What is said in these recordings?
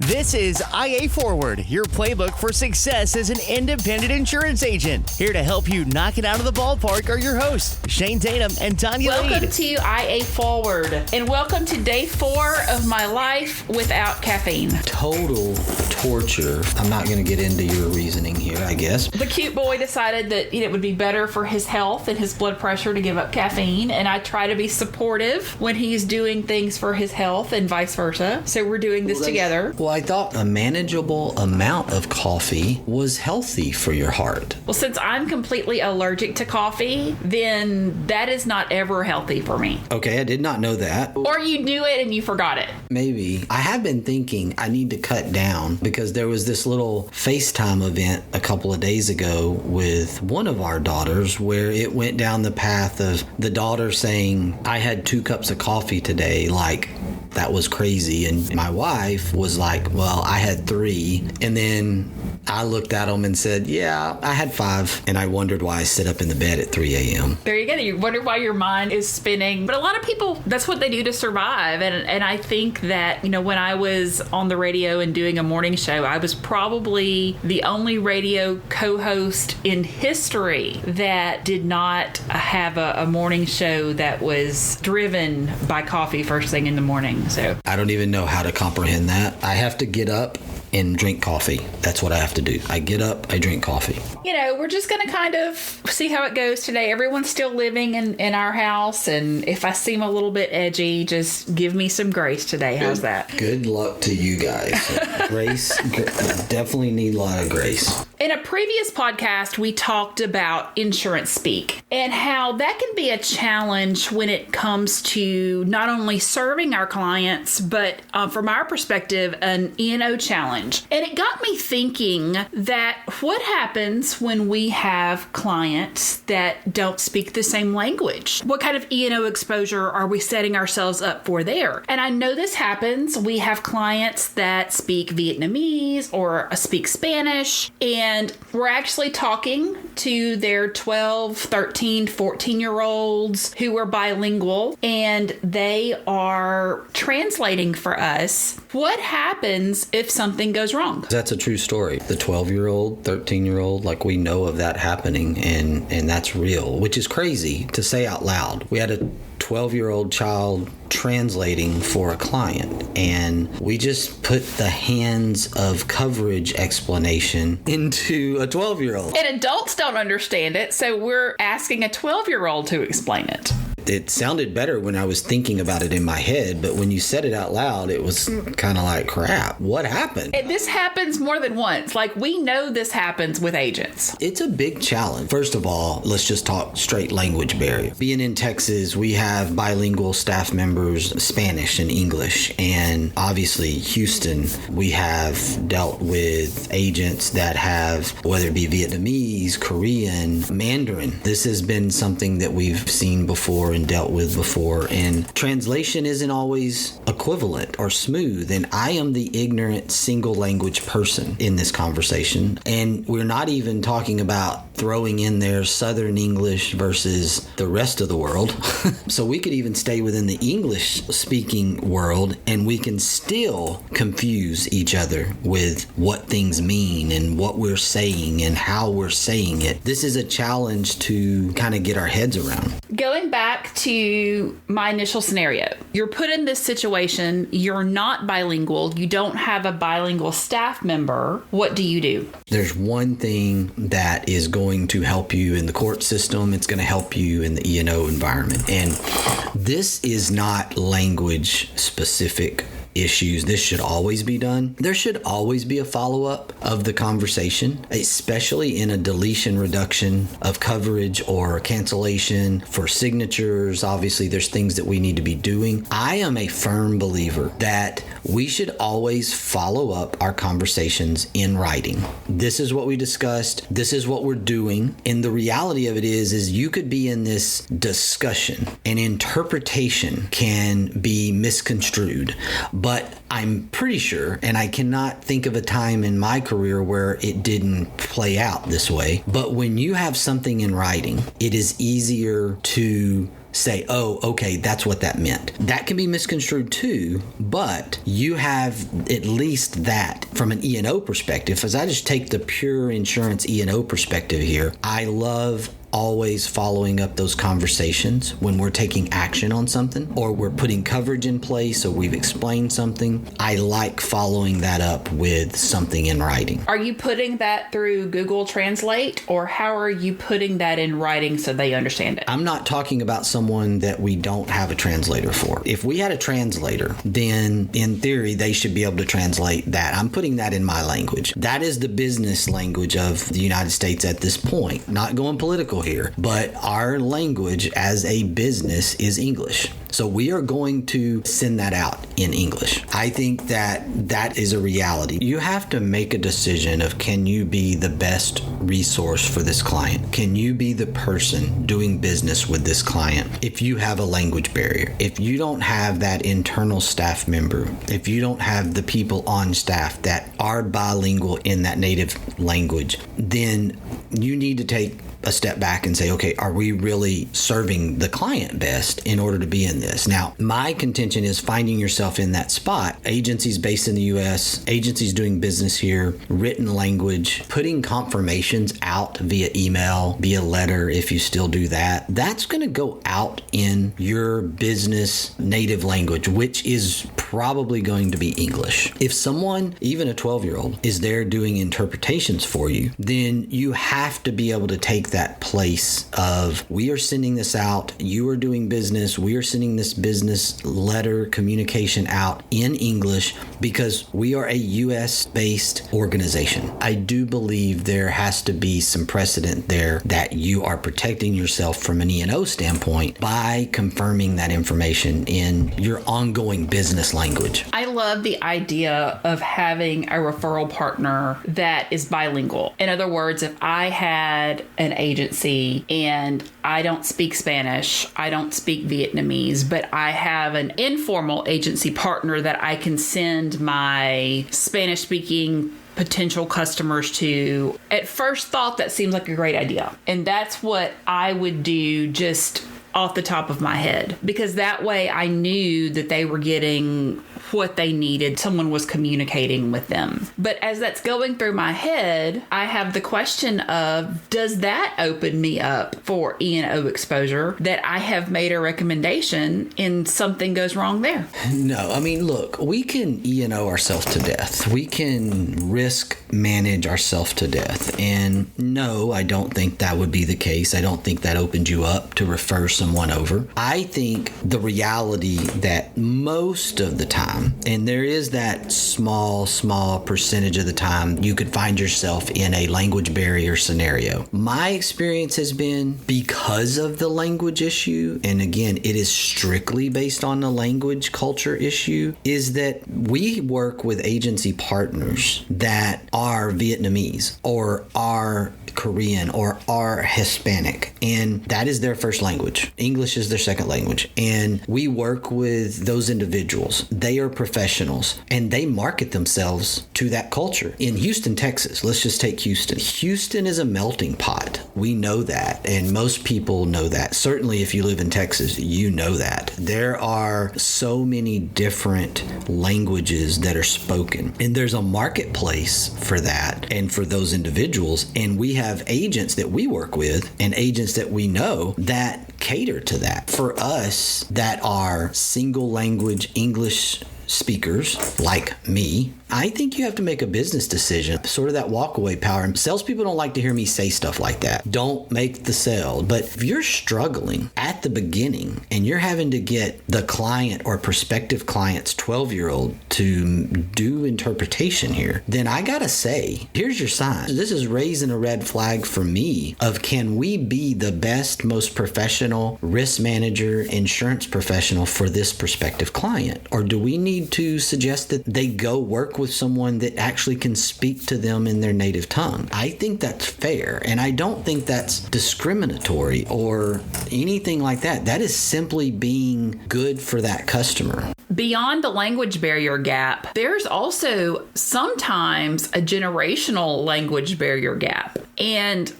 This is IA Forward, your playbook for success as an independent insurance agent. Here to help you knock it out of the ballpark are your hosts, Shane Tatum and Tonya Welcome Lead. to IA Forward, and welcome to day 4 of my life without caffeine. Total torture. I'm not going to get into your reasoning here, I guess. The cute boy decided that it would be better for his health and his blood pressure to give up caffeine, and I try to be supportive when he's doing things for his health and vice versa. So we're doing this together. Well, I thought a manageable amount of coffee was healthy for your heart. Well, since I'm completely allergic to coffee, then that is not ever healthy for me. Okay, I did not know that. Or you knew it and you forgot it. Maybe. I have been thinking I need to cut down because there was this little FaceTime event a couple of days ago with one of our daughters where it went down the path of the daughter saying, I had 2 cups of coffee today, like that was crazy. And my wife was like, well, I had 3. And then I looked at them and said, yeah, I had 5. And I wondered why I sit up in the bed at 3 a.m. There you go. You wonder why your mind is spinning. But a lot of people, that's what they do to survive. And I think that, when I was on the radio and doing a morning show, I was probably the only radio co-host in history that did not have a morning show that was driven by coffee first thing in the morning. So I don't even know how to comprehend that. I have to get up and drink coffee. That's what I have to do. I get up, I drink coffee. We're just going to kind of see how it goes today. Everyone's still living in our house, and if I seem a little bit edgy, just give me some grace today. How's that? Good luck to you guys. Grace, definitely need a lot of grace. In a previous podcast, we talked about insurance speak and how that can be a challenge when it comes to not only serving our clients, but from our perspective, an E&O challenge. And it got me thinking that what happens when we have clients that don't speak the same language? What kind of E&O exposure are we setting ourselves up for there? And I know this happens. We have clients that speak Vietnamese or speak Spanish, and we're actually talking to their 12, 13, 14-year-olds who are bilingual, and they are translating for us. What happens if something goes wrong? That's a true story. The 12-year-old, 13-year-old, like we know of that happening, and that's real, which is crazy to say out loud. We had a 12-year-old child translating for a client, and we just put the hands of coverage explanation into a 12-year-old. And adults don't understand it, so we're asking a 12-year-old to explain it. It sounded better when I was thinking about it in my head, but when you said it out loud, it was kind of like, crap, what happened? And this happens more than once. Like, we know this happens with agents. It's a big challenge. First of all, let's just talk straight language barrier. Being in Texas, we have bilingual staff members, Spanish and English. And obviously, Houston, we have dealt with agents that have, whether it be Vietnamese, Korean, Mandarin. This has been something that we've seen before and dealt with before, and translation isn't always equivalent or smooth, and I am the ignorant single language person in this conversation, and we're not even talking about throwing in there Southern English versus the rest of the world. So we could even stay within the English speaking world, and we can still confuse each other with what things mean and what we're saying and how we're saying it. This is a challenge to kind of get our heads around. Going back to my initial scenario, you're put in this situation, you're not bilingual, you don't have a bilingual staff member. What do you do? There's one thing that is going to help you in the court system. It's going to help you in the E&O environment. And this is not language specific issues. This should always be done. There should always be a follow-up of the conversation, especially in a deletion reduction of coverage or cancellation for signatures. Obviously, there's things that we need to be doing. I am a firm believer that we should always follow up our conversations in writing. This is what we discussed. This is what we're doing. And the reality of it is you could be in this discussion and interpretation can be misconstrued. But I'm pretty sure, and I cannot think of a time in my career where it didn't play out this way. But when you have something in writing, it is easier to say, oh, okay, that's what that meant. That can be misconstrued too, but you have at least that from an E&O perspective. As I just take the pure insurance E&O perspective here, I love always following up those conversations when we're taking action on something or we're putting coverage in place or we've explained something. I like following that up with something in writing. Are you putting that through Google Translate, or how are you putting that in writing so they understand it? I'm not talking about someone that we don't have a translator for. If we had a translator, then in theory, they should be able to translate that. I'm putting that in my language. That is the business language of the United States at this point. Not going political here, but our language as a business is English. So we are going to send that out in English. I think that that is a reality. You have to make a decision of, can you be the best resource for this client? Can you be the person doing business with this client? If you have a language barrier, if you don't have that internal staff member, if you don't have the people on staff that are bilingual in that native language, then you need to take a step back and say, okay, are we really serving the client best in order to be in this? Now, my contention is finding yourself in that spot. Agencies based in the U.S., agencies doing business here, written language, putting confirmations out via email, via letter, if you still do that, that's going to go out in your business native language, which is probably going to be English. If someone, even a 12-year-old, is there doing interpretations for you, then you have to be able to take that place of, we are sending this out, you are doing business, we are sending this business letter communication out in English because we are a US-based organization. I do believe there has to be some precedent there that you are protecting yourself from an E&O standpoint by confirming that information in your ongoing business language. I love the idea of having a referral partner that is bilingual. In other words, if I had an agency and I don't speak Spanish, I don't speak Vietnamese, but I have an informal agency partner that I can send my Spanish-speaking potential customers to, at first thought, that seems like a great idea. And that's what I would do just off the top of my head, because that way I knew that they were getting what they needed. Someone was communicating with them. But as that's going through my head, I have the question of, does that open me up for E&O exposure that I have made a recommendation and something goes wrong there? No, I mean, look, we can E&O ourselves to death. We can risk manage ourselves to death. And no, I don't think that would be the case. I don't think that opened you up to refer someone over. I think the reality that most of the time, and there is that small percentage of the time you could find yourself in a language barrier scenario. My experience has been, because of the language issue, and again, it is strictly based on the language culture issue, is that we work with agency partners that are Vietnamese or are Korean or are Hispanic, and that is their first language. English is their second language. And we work with those individuals. They are professionals and they market themselves to that culture. In Houston, Texas, let's just take Houston. Houston is a melting pot. We know that, and most people know that. Certainly if you live in Texas, you know that. There are so many different languages that are spoken, and there's a marketplace for that and for those individuals. And we have agents that we work with and agents that we know that cater to that. For us that are single language English speakers like me, I think you have to make a business decision, sort of that walkaway power. And salespeople don't like to hear me say stuff like that. Don't make the sale. But if you're struggling at the beginning and you're having to get the client or prospective client's 12-year-old to do interpretation here, then I gotta say, here's your sign. This is raising a red flag for me of, can we be the best, most professional risk manager, insurance professional for this prospective client? Or do we need to suggest that they go work with someone that actually can speak to them in their native tongue? I think that's fair, and I don't think that's discriminatory or anything like that. That is simply being good for that customer. Beyond the language barrier gap, there's also sometimes a generational language barrier gap. And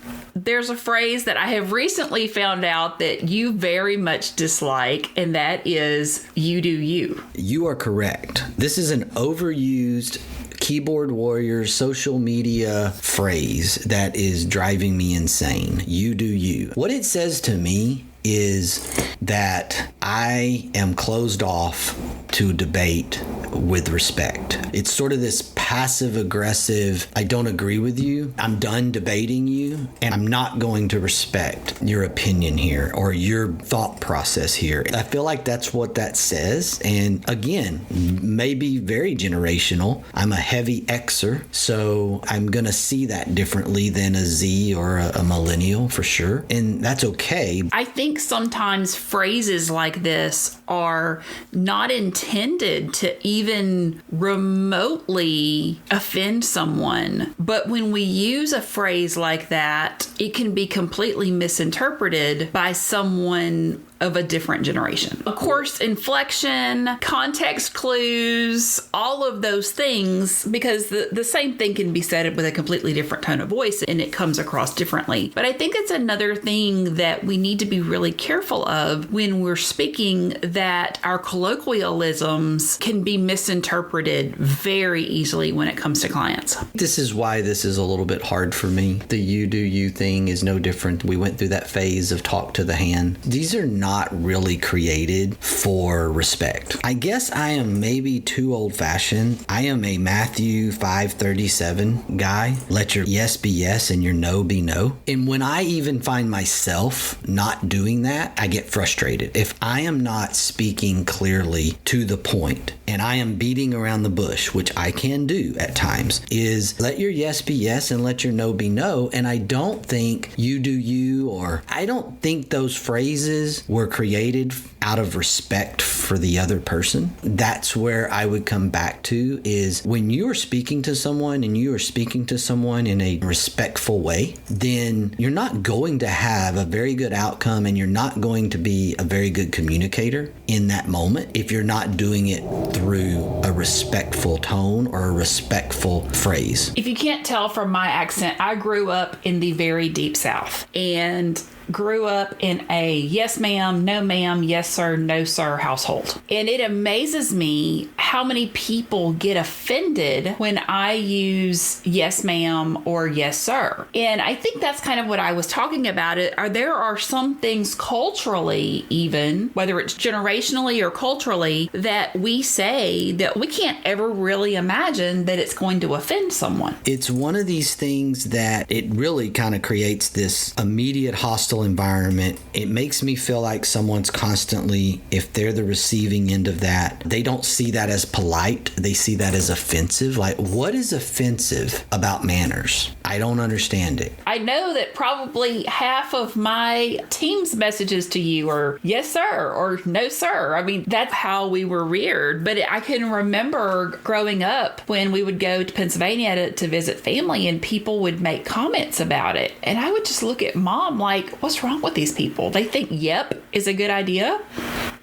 there's a phrase that I have recently found out that you very much dislike, and that is you do you. You are correct. This is an overused keyboard warrior social media phrase that is driving me insane. You do you. What it says to me is that I am closed off to debate with respect. It's sort of this passive aggressive, I don't agree with you, I'm done debating you, and I'm not going to respect your opinion here or your thought process here. I feel like that's what that says. And again, maybe very generational. I'm a heavy Xer, so I'm going to see that differently than a Z or a millennial for sure. And that's okay. I think sometimes phrases like this are not intended to even remotely offend someone. But when we use a phrase like that, it can be completely misinterpreted by someone of a different generation. Of course, inflection, context clues, all of those things, because the same thing can be said with a completely different tone of voice and it comes across differently. But I think it's another thing that we need to be really careful of when we're speaking, that our colloquialisms can be misinterpreted very easily when it comes to clients. This is why this is a little bit hard for me. The you do you thing is no different. We went through that phase of talk to the hand. These are not really created for respect. I guess I am maybe too old-fashioned. I am a Matthew 5:37 guy. Let your yes be yes and your no be no. And when I even find myself not doing that, I get frustrated. If I am not speaking clearly to the point and I am beating around the bush, which I can do at times, is let your yes be yes and let your no be no. And I don't think you do you, or I don't think those phrases were created out of respect for the other person. That's where I would come back to, is when you are speaking to someone and you are speaking to someone in a respectful way, then you're not going to have a very good outcome and you're not going to be a very good communicator in that moment if you're not doing it through a respectful tone or a respectful phrase. If you can't tell from my accent, I grew up in the very deep South and grew up in a yes ma'am, no ma'am, yes sir, no sir household. And it amazes me how many people get offended when I use yes ma'am or yes sir. And I think that's kind of what I was talking about. There are some things culturally, even whether it's generationally or culturally, that we say that we can't ever really imagine that it's going to offend someone. It's one of these things that it really kind of creates this immediate hostile environment. It makes me feel like someone's constantly, if they're the receiving end of that, they don't see that as polite. They see that as offensive. Like, what is offensive about manners? I don't understand it. I know that probably half of my team's messages to you are yes sir or no sir. I mean, that's how we were reared. But I can remember growing up when we would go to Pennsylvania to visit family and people would make comments about it. And I would just look at mom like, what's wrong with these people? They think yep is a good idea.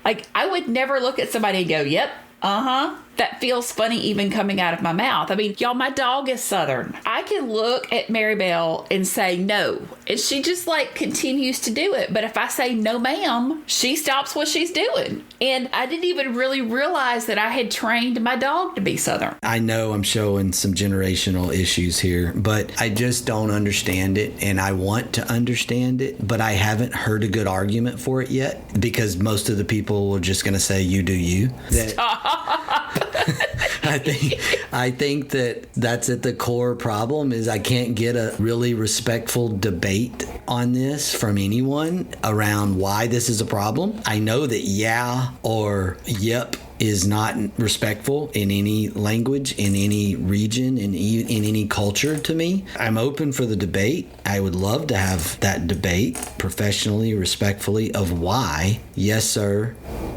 Like, I would never look at somebody and go, yep, that feels funny even coming out of my mouth. I mean, y'all, my dog is Southern. I can look at Maribel and say no, and she just like continues to do it. But if I say no ma'am, she stops what she's doing. And I didn't even really realize that I had trained my dog to be Southern. I know I'm showing some generational issues here, but I just don't understand it, and I want to understand it, but I haven't heard a good argument for it yet, because most of the people are just going to say you do you. I think that's at the core problem, is I can't get a really respectful debate on this from anyone around why this is a problem. I know that yeah or yep is not respectful in any language, in any region, in any culture to me. I'm open for the debate. I would love to have that debate professionally, respectfully, of why yes sir,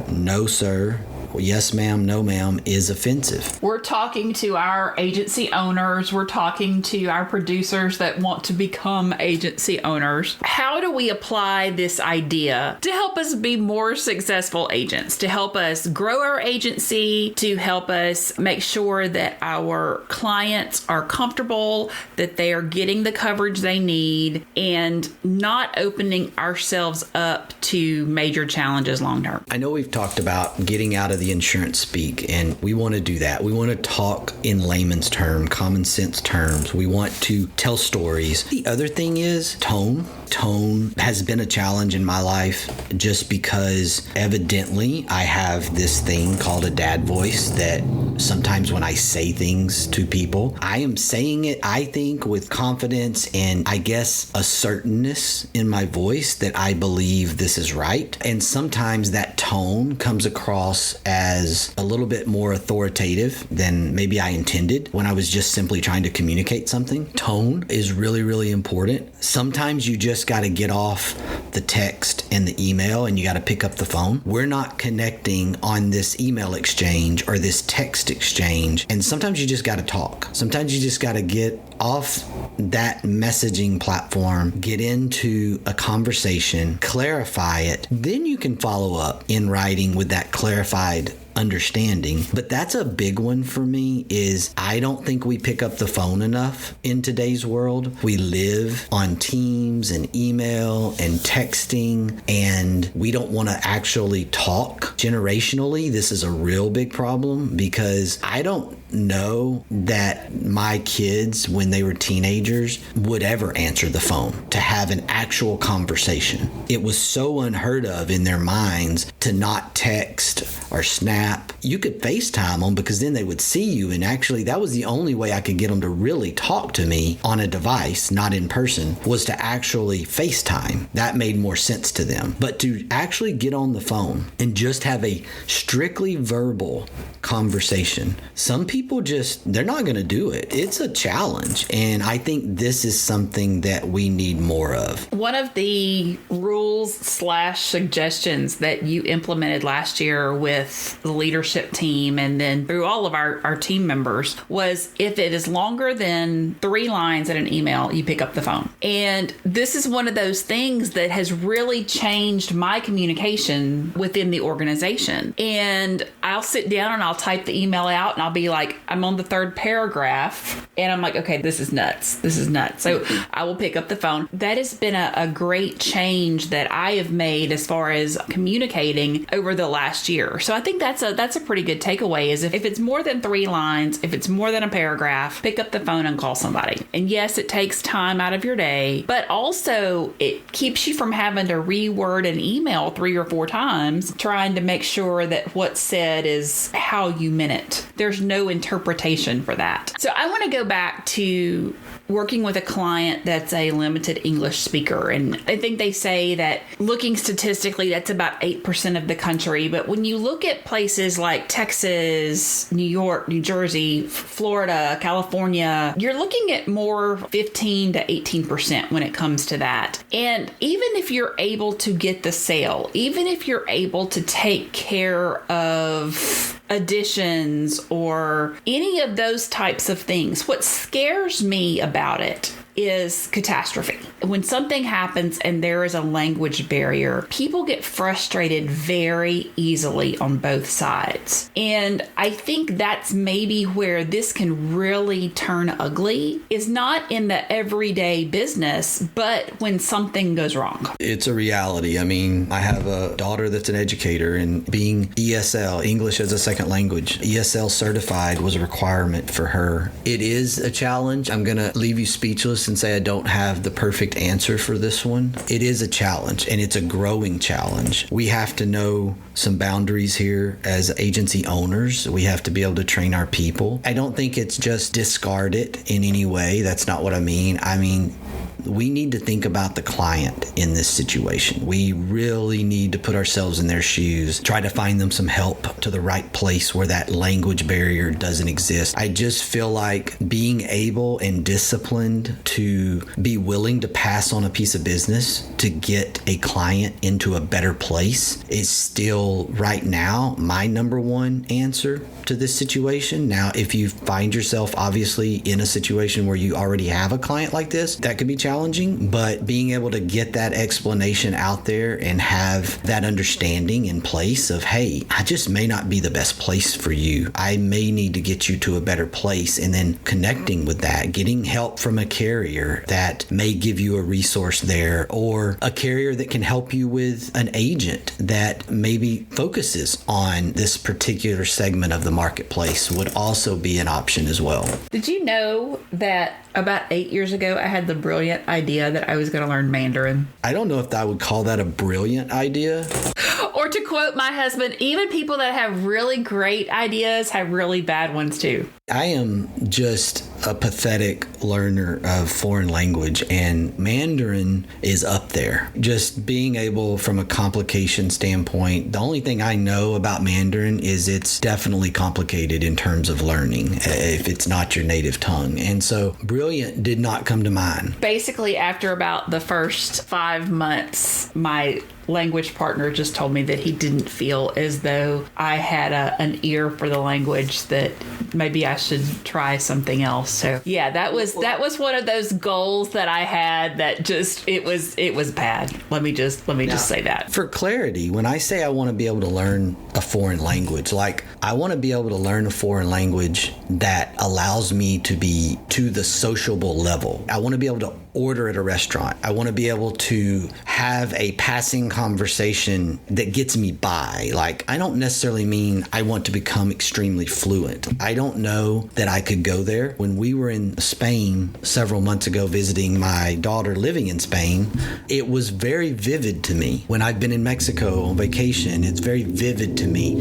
no sir, yes ma'am, no ma'am is offensive. We're talking to our agency owners. We're talking to our producers that want to become agency owners. How do we apply this idea to help us be more successful agents, to help us grow our agency, to help us make sure that our clients are comfortable, that they are getting the coverage they need, and not opening ourselves up to major challenges long term? I know we've talked about getting out of the insurance speak, and we want to do that. We want to talk in layman's terms, common sense terms. We want to tell stories. The other thing is tone. Tone has been a challenge in my life just because evidently I have this thing called a dad voice that sometimes when I say things to people, I am saying it, I think, with confidence and I guess a certainness in my voice that I believe this is right. And sometimes that tone comes across as a little bit more authoritative than maybe I intended when I was just simply trying to communicate something. Tone is really, really important. Sometimes you just got to get off the text and the email and you got to pick up the phone. We're not connecting on this email exchange or this text exchange. And sometimes you just got to talk. Sometimes you just got to get off that messaging platform, get into a conversation, clarify it. Then you can follow up in writing with that clarified understanding. But that's a big one for me is I don't think we pick up the phone enough in today's world. We live on Teams and email and texting, and we don't want to actually talk. Generationally, this is a real big problem because I don't know that my kids, when they were teenagers, would ever answer the phone to have an actual conversation. It was so unheard of in their minds to not text or snap. You could FaceTime them because then they would see you, and actually that was the only way I could get them to really talk to me on a device, not in person, was to actually FaceTime. That made more sense to them. But to actually get on the phone and just have a strictly verbal conversation, some people just, they're not going to do it. It's a challenge. And I think this is something that we need more of. One of the rules / suggestions that you implemented last year with the leadership team and then through all of our team members was if it is longer than 3 lines in an email, you pick up the phone. And this is one of those things that has really changed my communication within the organization. And I'll sit down and I'll type the email out and I'll be like, I'm on the 3rd paragraph and I'm like, okay, this is nuts. This is nuts. So I will pick up the phone. That has been a great change that I have made as far as communicating over the last year. So I think that's a pretty good takeaway is if it's more than 3 lines, if it's more than a paragraph, pick up the phone and call somebody. And yes, it takes time out of your day, but also it keeps you from having to reword an email 3 or 4 times, trying to make sure that what's said is how you meant it. There's no interpretation for that. So I want to go back to working with a client that's a limited English speaker. And I think they say that looking statistically, that's about 8% of the country. But when you look at places like Texas, New York, New Jersey, Florida, California, you're looking at more 15 to 18% when it comes to that. And even if you're able to get the sale, even if you're able to take care of additions or any of those types of things, what scares me about it is catastrophe. When something happens and there is a language barrier, people get frustrated very easily on both sides. And I think that's maybe where this can really turn ugly, is not in the everyday business, but when something goes wrong. It's a reality. I mean, I have a daughter that's an educator, and being ESL, English as a Second Language, ESL certified was a requirement for her. It is a challenge. I'm going to leave you speechless and say I don't have the perfect answer for this one. It is a challenge, and it's a growing challenge. We have to know some boundaries here as agency owners. We have to be able to train our people. I don't think it's just discard it in any way. That's not what I mean. I mean, we need to think about the client in this situation. We really need to put ourselves in their shoes, try to find them some help to the right place where that language barrier doesn't exist. I just feel like being able and disciplined to be willing to pass on a piece of business to get a client into a better place is still right now my number one answer to this situation. Now, if you find yourself obviously in a situation where you already have a client like this, that could be challenging, but being able to get that explanation out there and have that understanding in place of, hey, I just may not be the best place for you. I may need to get you to a better place, and then connecting with that, getting help from a carrier that may give you a resource there, or a carrier that can help you with an agent that maybe focuses on this particular segment of the marketplace would also be an option as well. Did you know that about 8 years ago, I had the brilliant idea that I was going to learn Mandarin? I don't know if I would call that a brilliant idea. Or to quote my husband, even people that have really great ideas have really bad ones too. I am just a pathetic learner of foreign language, and Mandarin is up there. Just being able, from a complication standpoint, the only thing I know about Mandarin is it's definitely complicated in terms of learning if it's not your native tongue. And so brilliant did not come to mind. Basically, after about the first 5 months, my language partner just told me that he didn't feel as though I had an ear for the language, that maybe I should try something else. So yeah, that was one of those goals that I had that just it was bad. Let me just say that. For clarity, when I say I want to be able to learn a foreign language, like I want to be able to learn a foreign language that allows me to be to the sociable level. I want to be able to order at a restaurant. I want to be able to have a passing conversation that gets me by. Like, I don't necessarily mean I want to become extremely fluent. I don't know that I could go there. When we were in Spain several months ago visiting my daughter living in Spain, it was very vivid to me. When I've been in Mexico on vacation, it's very vivid to me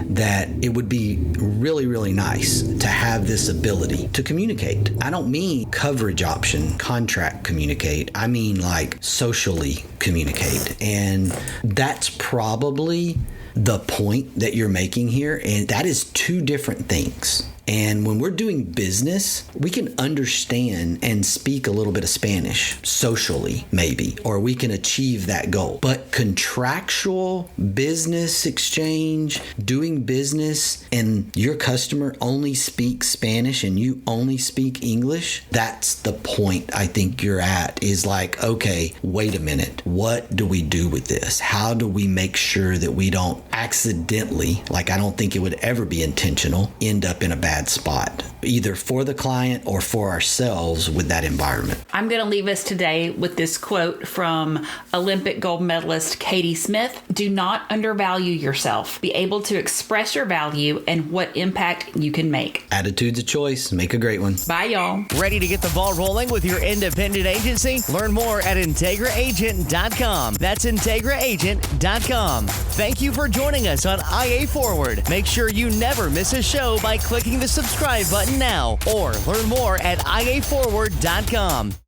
that it would be really, really nice to have this ability to communicate. I don't mean coverage option, contract communicate. I mean like socially communicate. And that's probably the point that you're making here. And that is two different things. And when we're doing business, we can understand and speak a little bit of Spanish socially, maybe, or we can achieve that goal. But contractual business exchange, doing business, and your customer only speaks Spanish and you only speak English, that's the point I think you're at, is like, okay, wait a minute. What do we do with this? How do we make sure that we don't accidentally, like I don't think it would ever be intentional, end up in a bad spot, either for the client or for ourselves with that environment? I'm going to leave us today with this quote from Olympic gold medalist Katie Smith. Do not undervalue yourself. Be able to express your value and what impact you can make. Attitude's a choice. Make a great one. Bye, y'all. Ready to get the ball rolling with your independent agency? Learn more at IntegraAgent.com. That's IntegraAgent.com. Thank you for joining us on IA Forward. Make sure you never miss a show by clicking the subscribe button now, or learn more at IAForward.com.